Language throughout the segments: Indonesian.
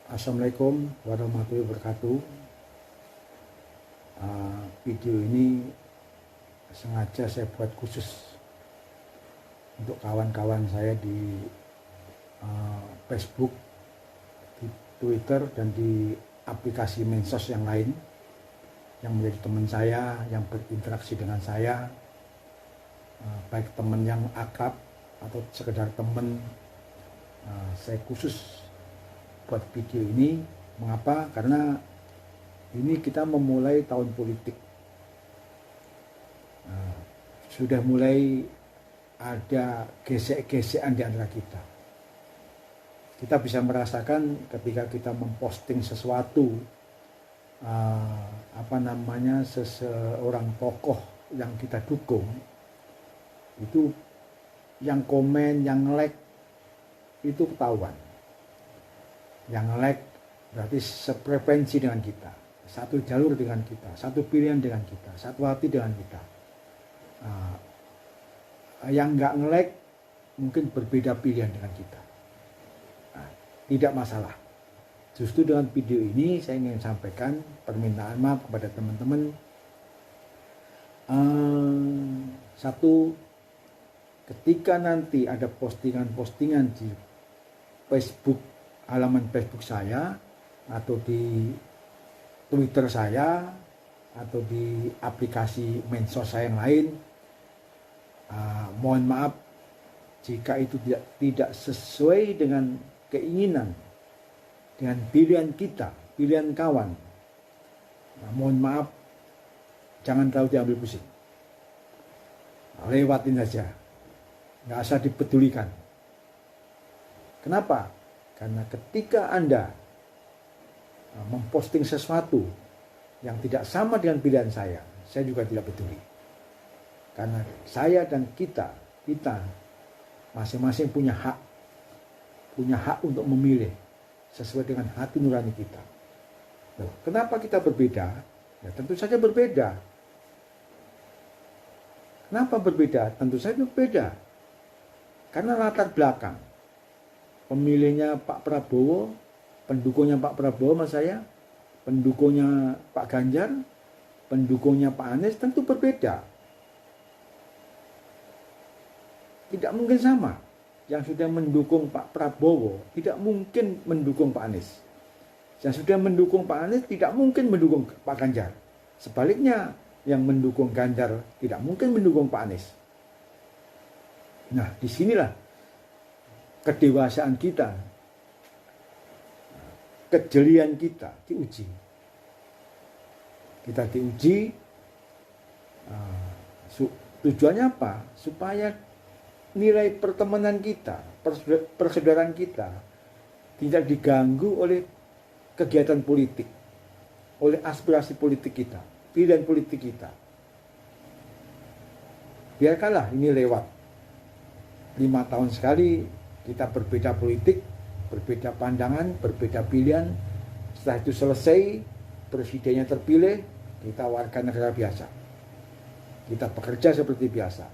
Assalamualaikum warahmatullahi wabarakatuh. Video ini sengaja saya buat khusus untuk kawan-kawan saya di Facebook, di Twitter, dan di aplikasi medsos yang lain yang menjadi teman saya, yang berinteraksi dengan saya, baik teman yang akrab atau sekedar teman. Saya khusus buat video ini. Mengapa? Karena ini kita memulai tahun politik. Sudah mulai ada gesek-gesekan di antara kita. Kita bisa merasakan ketika kita memposting sesuatu, seseorang tokoh yang kita dukung, itu yang komen, yang like itu ketahuan. Yang like berarti sefrekuensi dengan kita, satu jalur dengan kita, satu pilihan dengan kita, satu hati dengan kita. Yang nggak nge-like mungkin berbeda pilihan dengan kita. Tidak masalah. Justru dengan video ini saya ingin sampaikan permintaan maaf kepada teman-teman. Satu, ketika nanti ada postingan-postingan di Facebook, halaman Facebook saya, atau di Twitter saya, atau di aplikasi medsos saya yang lain, mohon maaf jika itu tidak sesuai dengan keinginan, dengan pilihan kita, pilihan kawan. Mohon maaf, jangan terlalu diambil pusing, lewatin saja, nggak usah dipedulikan. Kenapa? Karena ketika Anda memposting sesuatu yang tidak sama dengan pilihan saya juga tidak peduli. Karena saya dan kita masing-masing punya hak untuk memilih sesuai dengan hati nurani kita. Loh, kenapa kita berbeda? Ya tentu saja berbeda. Kenapa berbeda? Tentu saja berbeda. Karena latar belakang. Pemilihnya Pak Prabowo, pendukungnya Pak Prabowo sama saya, pendukungnya Pak Ganjar, pendukungnya Pak Anies tentu berbeda. Tidak mungkin sama. Yang sudah mendukung Pak Prabowo tidak mungkin mendukung Pak Anies. Yang sudah mendukung Pak Anies tidak mungkin mendukung Pak Ganjar. Sebaliknya, yang mendukung Ganjar tidak mungkin mendukung Pak Anies. Nah, disinilah kedewasaan kita, kejelian kita diuji. Kita diuji, tujuannya apa? Supaya nilai pertemanan kita, persaudaraan kita tidak diganggu oleh kegiatan politik, oleh aspirasi politik kita, pilihan politik kita. Biarkanlah ini lewat. 5 tahun sekali kita berbeda politik, berbeda pandangan, berbeda pilihan. Setelah itu selesai, presidennya terpilih, kita warga negara biasa. Kita bekerja seperti biasa.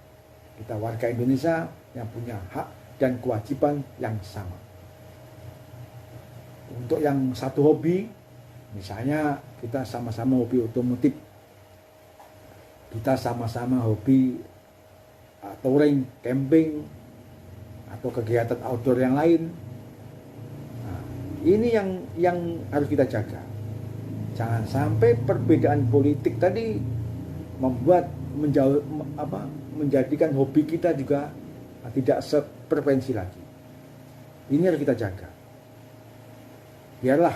Kita warga Indonesia yang punya hak dan kewajiban yang sama. Untuk yang satu hobi, misalnya kita sama-sama hobi otomotif, kita sama-sama hobi touring, camping, atau kegiatan outdoor yang lain. Nah, ini yang harus kita jaga. Jangan sampai perbedaan politik tadi menjadikan hobi kita juga tidak sefrekuensi lagi. Ini harus kita jaga. Biarlah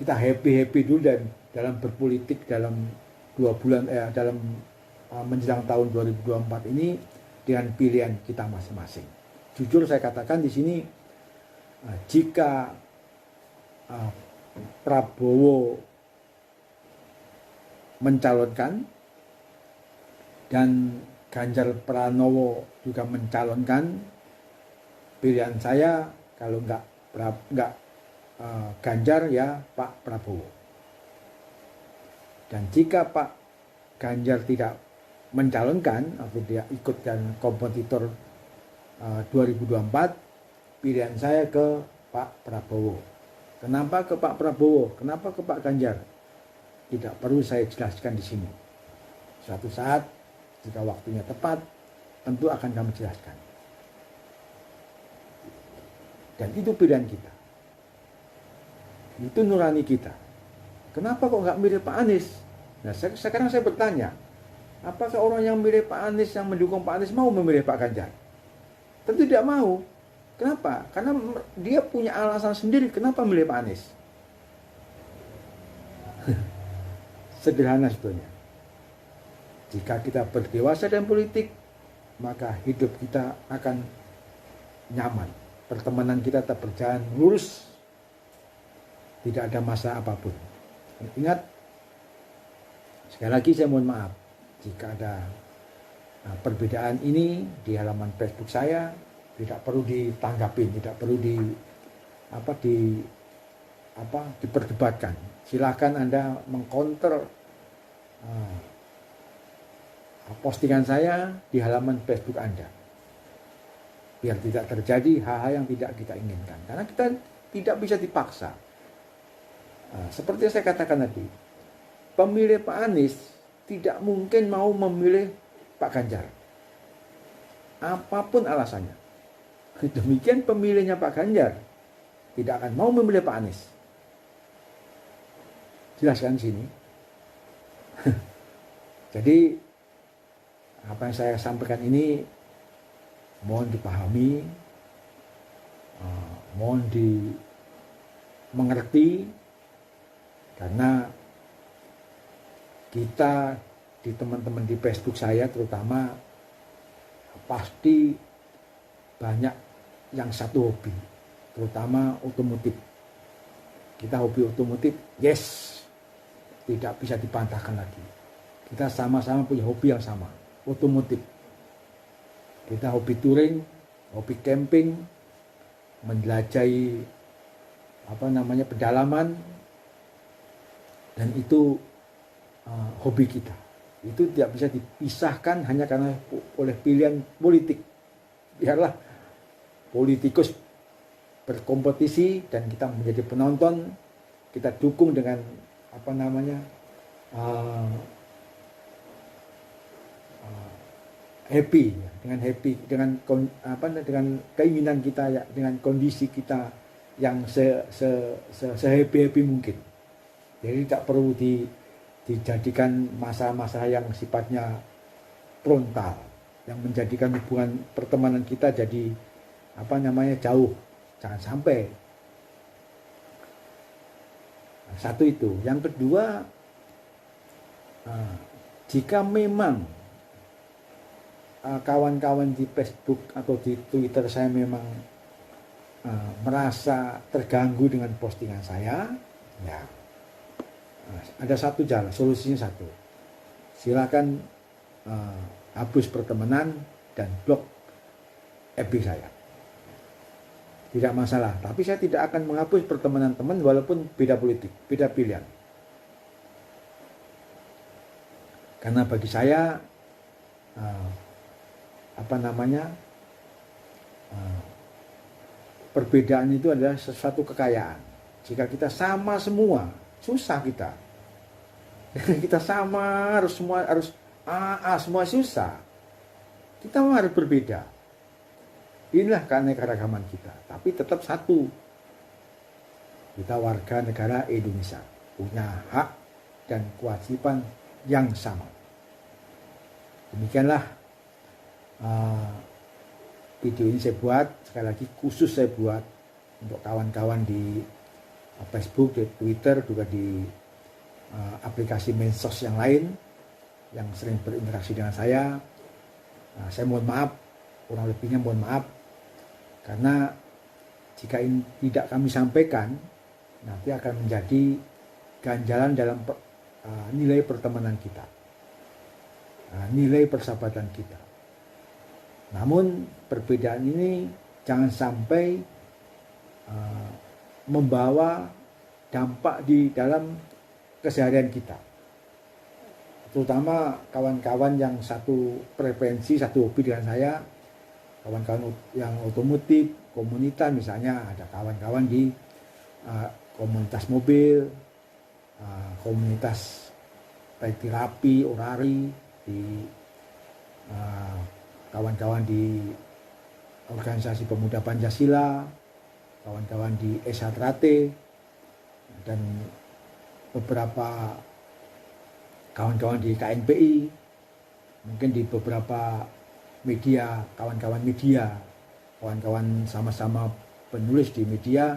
kita happy dulu dan dalam berpolitik dalam 2 bulan dalam menjelang tahun 2024 ini dengan pilihan kita masing-masing. Jujur saya katakan di sini, jika Prabowo mencalonkan dan Ganjar Pranowo juga mencalonkan, pilihan saya kalau enggak Ganjar ya Pak Prabowo. Dan jika Pak Ganjar tidak mencalonkan atau dia ikut dan kompetitor 2024, pilihan saya ke Pak Prabowo. Kenapa ke Pak Prabowo? Kenapa ke Pak Ganjar? Tidak perlu saya jelaskan di sini. Suatu saat, jika waktunya tepat, tentu akan kami jelaskan. Dan itu pilihan kita. Itu nurani kita. Kenapa kok nggak mirip Pak Anies? Nah, sekarang saya bertanya, apakah orang yang mirip Pak Anies, yang mendukung Pak Anies mau memilih Pak Ganjar? Tentu tidak mau. Kenapa? Karena dia punya alasan sendiri kenapa memilih Pak Anies. Sederhana sebetulnya. Jika kita berdewasa dalam politik, maka hidup kita akan nyaman. Pertemanan kita tetap berjalan lurus. Tidak ada masalah apapun. Ingat, sekali lagi saya mohon maaf jika ada perbedaan ini di halaman Facebook saya, tidak perlu ditanggapin, tidak perlu diperdebatkan. Silakan Anda mengcounter postingan saya di halaman Facebook Anda, biar tidak terjadi hal-hal yang tidak kita inginkan, karena kita tidak bisa dipaksa. Seperti yang saya katakan tadi, pemilih Pak Anies tidak mungkin mau memilih Pak Ganjar, apapun alasannya. Demikian pemilihnya Pak Ganjar tidak akan mau memilih Pak Anies. Jelaskan sini. Jadi apa yang saya sampaikan ini mohon dipahami, mohon dimengerti, karena kita di teman-teman di Facebook saya terutama pasti banyak yang satu hobi, terutama otomotif. Kita hobi otomotif, yes, tidak bisa dibantahkan lagi. Kita sama-sama punya hobi yang sama, otomotif. Kita hobi touring, hobi camping, menjelajahi pedalaman, dan itu hobi kita. Itu tidak bisa dipisahkan hanya karena oleh pilihan politik. Biarlah politikus berkompetisi dan kita menjadi penonton, kita dukung dengan happy dengan keinginan kita ya, dengan kondisi kita yang se-happy mungkin. Jadi tidak perlu dijadikan masa-masa yang sifatnya frontal, yang menjadikan hubungan pertemanan kita jadi jauh. Jangan sampai. Satu itu. Yang kedua, jika memang kawan-kawan di Facebook atau di Twitter saya memang merasa terganggu dengan postingan saya, ya ada satu jalan, solusinya satu. Silakan hapus pertemanan dan blok FB saya. Tidak masalah, tapi saya tidak akan menghapus pertemanan teman walaupun beda politik, beda pilihan. Karena bagi saya perbedaan itu adalah sesuatu kekayaan. Jika kita sama semua, susah kita. Kita sama harus semua susah. Kita harus berbeda. Inilah keanekaragaman kita, tapi tetap satu. Kita warga negara Indonesia, punya hak dan kewajiban yang sama. Demikianlah video ini saya buat, sekali lagi khusus saya buat untuk kawan-kawan di Facebook, di Twitter, juga di aplikasi medsos yang lain yang sering berinteraksi dengan saya. Saya mohon maaf, kurang lebihnya mohon maaf, karena jika ini tidak kami sampaikan, nanti akan menjadi ganjalan dalam nilai pertemanan kita, nilai persahabatan kita. Namun perbedaan ini jangan sampai membawa dampak di dalam keseharian kita. Terutama kawan-kawan yang satu preferensi, satu hobi dengan saya, kawan-kawan yang otomotif, komunitas, misalnya ada kawan-kawan di komunitas mobil, komunitas baik terapi, orari, di kawan-kawan di organisasi pemuda Pancasila, kawan-kawan di Esatrate, dan beberapa kawan-kawan di KNPI, mungkin di beberapa media, kawan-kawan sama-sama penulis di media,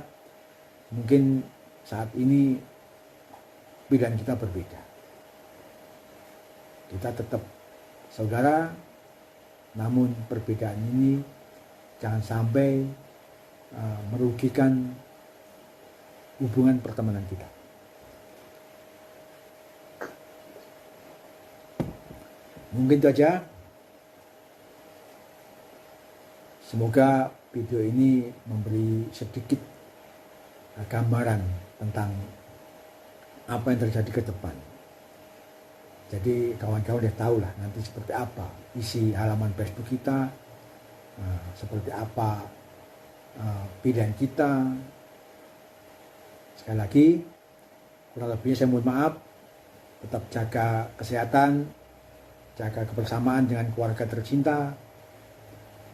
mungkin saat ini pilihan kita berbeda. Kita tetap saudara, namun perbedaan ini jangan sampai merugikan hubungan pertemanan kita. Mungkin itu aja. Semoga video ini memberi sedikit gambaran tentang apa yang terjadi ke depan. Jadi kawan-kawan udah tahu lah nanti seperti apa isi halaman Facebook kita, seperti apa pilihan kita. Sekali lagi, kurang lebihnya saya mohon maaf. Tetap jaga kesehatan, jaga kebersamaan dengan keluarga tercinta,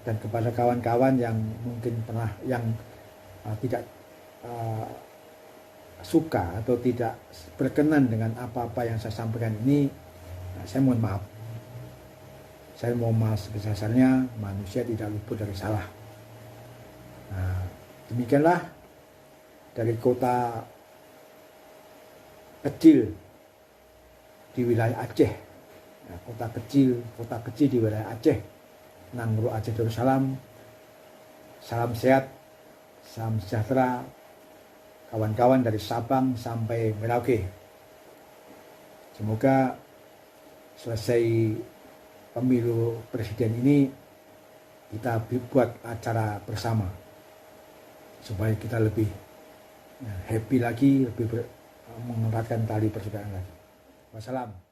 dan kepada kawan-kawan yang mungkin pernah tidak suka atau tidak berkenan dengan apa-apa yang saya sampaikan ini, saya mohon maaf. Saya mohon maaf sebesar-besarnya, manusia tidak luput dari salah. Nah, demikianlah dari kota kecil di wilayah Aceh, kota kecil di wilayah Aceh, Nanggro Aceh Darussalam. Salam sehat, salam sejahtera, kawan-kawan dari Sabang sampai Merauke. Semoga selesai pemilu presiden ini kita buat acara bersama supaya kita lebih happy lagi, lebih mengeratkan tali persaudaraan lagi. Wassalam.